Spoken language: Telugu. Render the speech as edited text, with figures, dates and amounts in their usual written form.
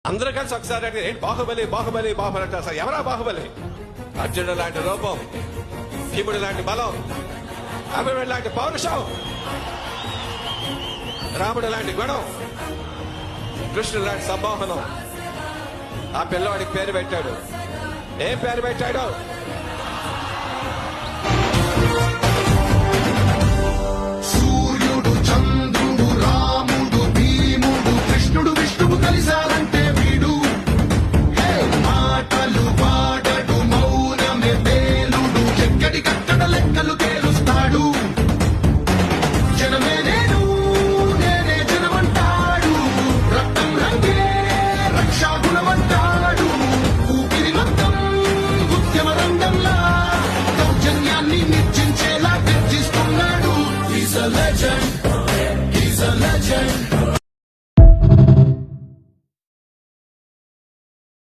అందరూ కలిసి ఒకసారి అంటే ఏంటి బాహుబలి బాహుబలి బాహుబలి అంటే అసలు ఎవరా బాహుబలి? అర్జునుడు లాంటి రూపం, భీముడు లాంటి బలం, అభిమన్యుడు లాంటి పౌరుషం, రాముడు లాంటి గుణం, కృష్ణుడు లాంటి సంమోహనం. ఆ పిల్లవాడికి పేరు పెట్టాడు. ఏం పేరు పెట్టాడు? సూర్యుడు, చంద్రుడు, రాముడు, భీముడు, కృష్ణుడు, విష్ణువు కలిశారంటే